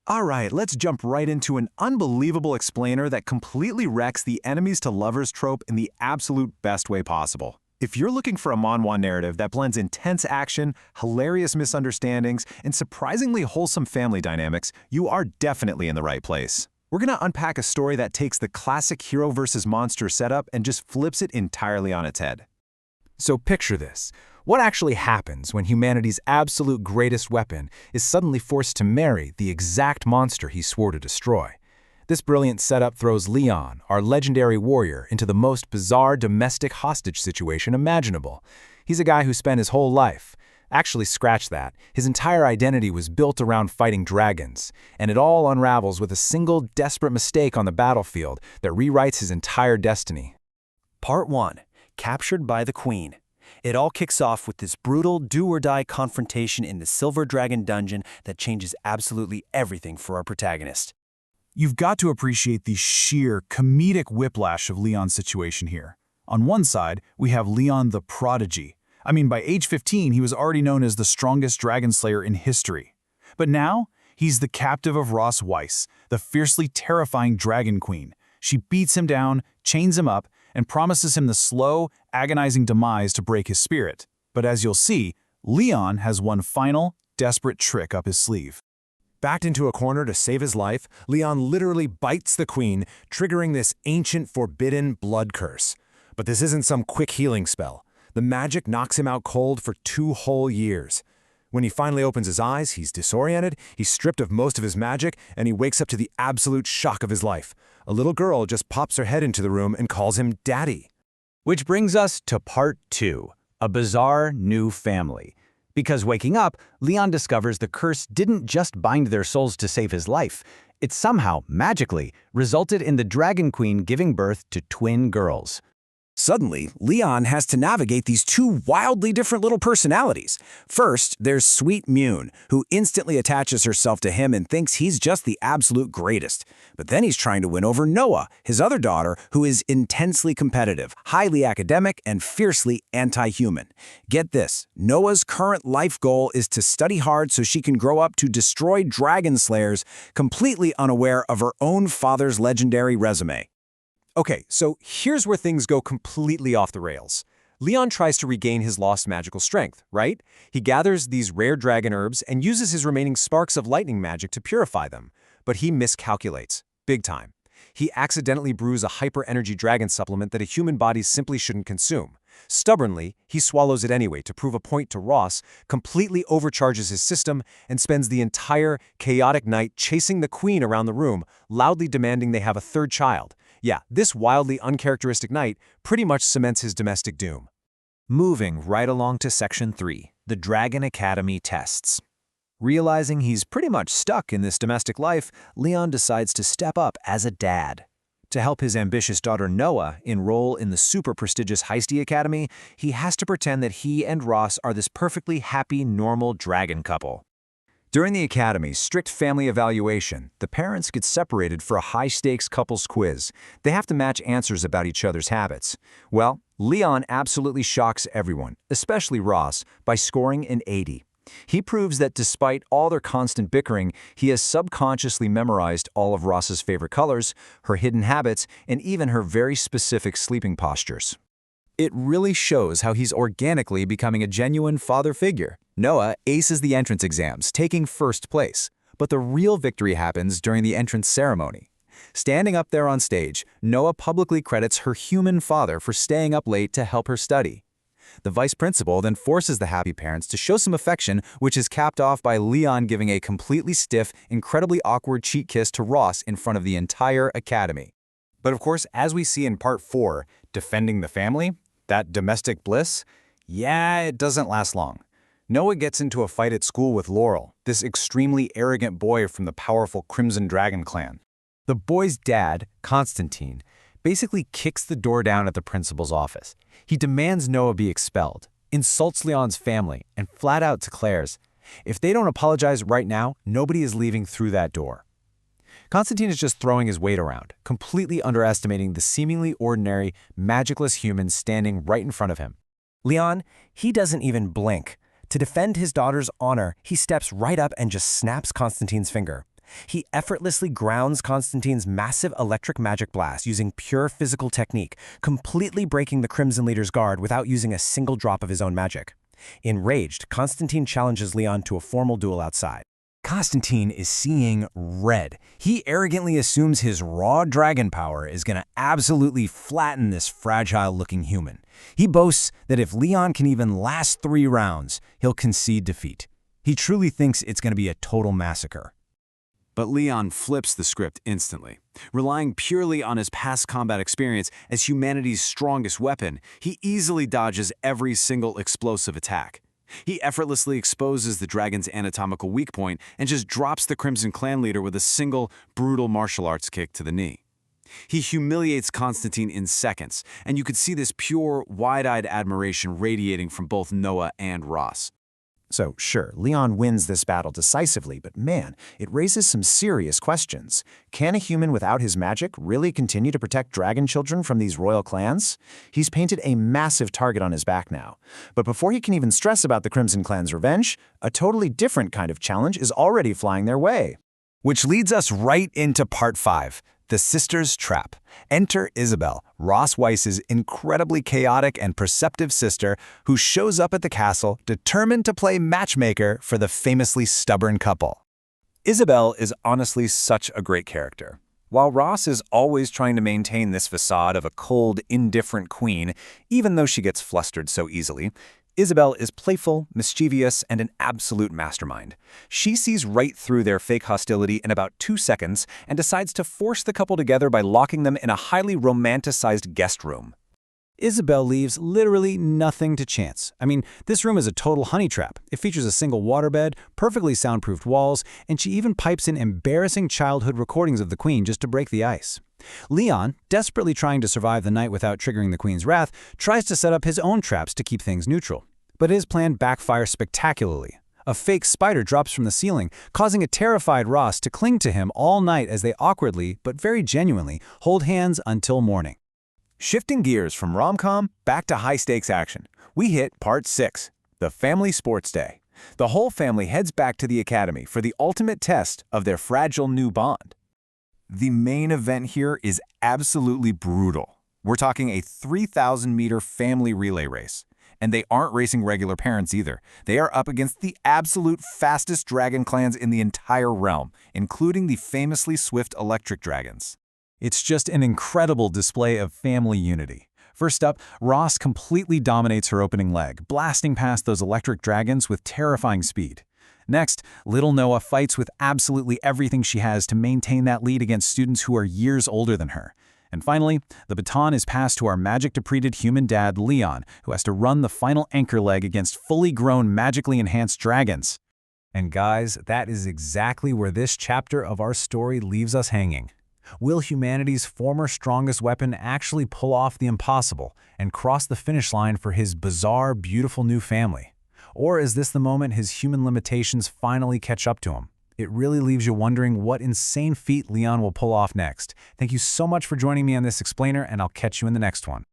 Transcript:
Alright, let's jump right into an unbelievable explainer that completely wrecks the enemies to lovers trope in the absolute best way possible. If you're looking for a manhwa narrative that blends intense action, hilarious misunderstandings, and surprisingly wholesome family dynamics, you are definitely in the right place. We're gonna unpack a story that takes the classic hero versus monster setup and just flips it entirely on its head. So picture this. What actually happens when humanity's absolute greatest weapon is suddenly forced to marry the exact monster he swore to destroy? This brilliant setup throws Leon, our legendary warrior, into the most bizarre domestic hostage situation imaginable. He's a guy who spent his whole life. Actually, scratch that. His entire identity was built around fighting dragons, and it all unravels with a single desperate mistake on the battlefield that rewrites his entire destiny. Part 1. Captured by the Queen. It all kicks off with this brutal do-or-die confrontation in the Silver Dragon dungeon that changes absolutely everything for our protagonist. You've got to appreciate the sheer comedic whiplash of Leon's situation here. On one side, we have Leon the Prodigy. I mean, by age 15, he was already known as the strongest dragon slayer in history. But now, he's the captive of Ross Weiss, the fiercely terrifying dragon queen. She beats him down, chains him up, and promises him the slow, agonizing demise to break his spirit. But as you'll see, Leon has one final, desperate trick up his sleeve. Backed into a corner to save his life, Leon literally bites the queen, triggering this ancient, forbidden blood curse. But this isn't some quick healing spell. The magic knocks him out cold for 2 whole years. When he finally opens his eyes, he's disoriented, he's stripped of most of his magic, and he wakes up to the absolute shock of his life. A little girl just pops her head into the room and calls him Daddy. Which brings us to Part 2, a bizarre new family. Because waking up, Leon discovers the curse didn't just bind their souls to save his life. It somehow, magically, resulted in the Dragon Queen giving birth to twin girls. Suddenly, Leon has to navigate these 2 wildly different little personalities. First, there's Sweet Mune, who instantly attaches herself to him and thinks he's just the absolute greatest. But then he's trying to win over Noah, his other daughter, who is intensely competitive, highly academic, and fiercely anti-human. Get this, Noah's current life goal is to study hard so she can grow up to destroy dragon slayers, completely unaware of her own father's legendary resume. Okay, so here's where things go completely off the rails. Leon tries to regain his lost magical strength, right? He gathers these rare dragon herbs and uses his remaining sparks of lightning magic to purify them. But he miscalculates, big time. He accidentally brews a hyper-energy dragon supplement that a human body simply shouldn't consume. Stubbornly, he swallows it anyway to prove a point to Ross, completely overcharges his system, and spends the entire chaotic night chasing the queen around the room, loudly demanding they have a 3rd child. Yeah, this wildly uncharacteristic night pretty much cements his domestic doom. Moving right along to Section 3, the Dragon Academy tests. Realizing he's pretty much stuck in this domestic life, Leon decides to step up as a dad. To help his ambitious daughter Noah enroll in the super prestigious Heisty Academy, he has to pretend that he and Ross are this perfectly happy, normal dragon couple. During the Academy's strict family evaluation, the parents get separated for a high-stakes couples quiz. They have to match answers about each other's habits. Well, Leon absolutely shocks everyone, especially Ross, by scoring an 80. He proves that despite all their constant bickering, he has subconsciously memorized all of Ross's favorite colors, her hidden habits, and even her very specific sleeping postures. It really shows how he's organically becoming a genuine father figure. Noah aces the entrance exams, taking 1st place. But the real victory happens during the entrance ceremony. Standing up there on stage, Noah publicly credits her human father for staying up late to help her study. The vice principal then forces the happy parents to show some affection, which is capped off by Leon giving a completely stiff, incredibly awkward cheek kiss to Ross in front of the entire academy. But of course, as we see in Part 4, defending the family, that domestic bliss, yeah, it doesn't last long. Noah gets into a fight at school with Laurel, this extremely arrogant boy from the powerful Crimson Dragon clan. The boy's dad, Constantine, basically kicks the door down at the principal's office. He demands Noah be expelled, insults Leon's family, and flat out declares, if they don't apologize right now, nobody is leaving through that door. Constantine is just throwing his weight around, completely underestimating the seemingly ordinary, magicless human standing right in front of him. Leon, he doesn't even blink. To defend his daughter's honor, he steps right up and just snaps Constantine's finger. He effortlessly grounds Constantine's massive electric magic blast using pure physical technique, completely breaking the Crimson Leader's guard without using a single drop of his own magic. Enraged, Constantine challenges Leon to a formal duel outside. Constantine is seeing red. He arrogantly assumes his raw dragon power is going to absolutely flatten this fragile-looking human. He boasts that if Leon can even last 3 rounds, he'll concede defeat. He truly thinks it's going to be a total massacre. But Leon flips the script instantly. Relying purely on his past combat experience as humanity's strongest weapon, he easily dodges every single explosive attack. He effortlessly exposes the dragon's anatomical weak point and just drops the Crimson Clan leader with a single, brutal martial arts kick to the knee. He humiliates Constantine in seconds, and you could see this pure, wide-eyed admiration radiating from both Noah and Ross. So, sure, Leon wins this battle decisively, but man, it raises some serious questions. Can a human without his magic really continue to protect dragon children from these royal clans? He's painted a massive target on his back now. But before he can even stress about the Crimson Clan's revenge, a totally different kind of challenge is already flying their way. Which leads us right into part 5. The Sister's Trap. Enter Isabel, Ross Weiss's incredibly chaotic and perceptive sister who shows up at the castle determined to play matchmaker for the famously stubborn couple. Isabel is honestly such a great character. While Ross is always trying to maintain this facade of a cold, indifferent queen, even though she gets flustered so easily, Isabel is playful, mischievous, and an absolute mastermind. She sees right through their fake hostility in about 2 seconds and decides to force the couple together by locking them in a highly romanticized guest room. Isabel leaves literally nothing to chance. I mean, this room is a total honey trap. It features a single waterbed, perfectly soundproofed walls, and she even pipes in embarrassing childhood recordings of the queen just to break the ice. Leon, desperately trying to survive the night without triggering the queen's wrath, tries to set up his own traps to keep things neutral. But his plan backfires spectacularly. A fake spider drops from the ceiling, causing a terrified Ross to cling to him all night as they awkwardly, but very genuinely, hold hands until morning. Shifting gears from rom-com back to high-stakes action, we hit part 6, the family sports day. The whole family heads back to the academy for the ultimate test of their fragile new bond. The main event here is absolutely brutal. We're talking a 3,000-meter family relay race. And they aren't racing regular parents either. They are up against the absolute fastest dragon clans in the entire realm, including the famously swift electric dragons. It's just an incredible display of family unity. First up, Ross completely dominates her opening leg, blasting past those electric dragons with terrifying speed. Next, little Noah fights with absolutely everything she has to maintain that lead against students who are years older than her. And finally, the baton is passed to our magic-depleted human dad, Leon, who has to run the final anchor leg against fully grown, magically enhanced dragons. And guys, that is exactly where this chapter of our story leaves us hanging. Will humanity's former strongest weapon actually pull off the impossible and cross the finish line for his bizarre, beautiful new family? Or is this the moment his human limitations finally catch up to him? It really leaves you wondering what insane feat Leon will pull off next. Thank you so much for joining me on this explainer, and I'll catch you in the next one.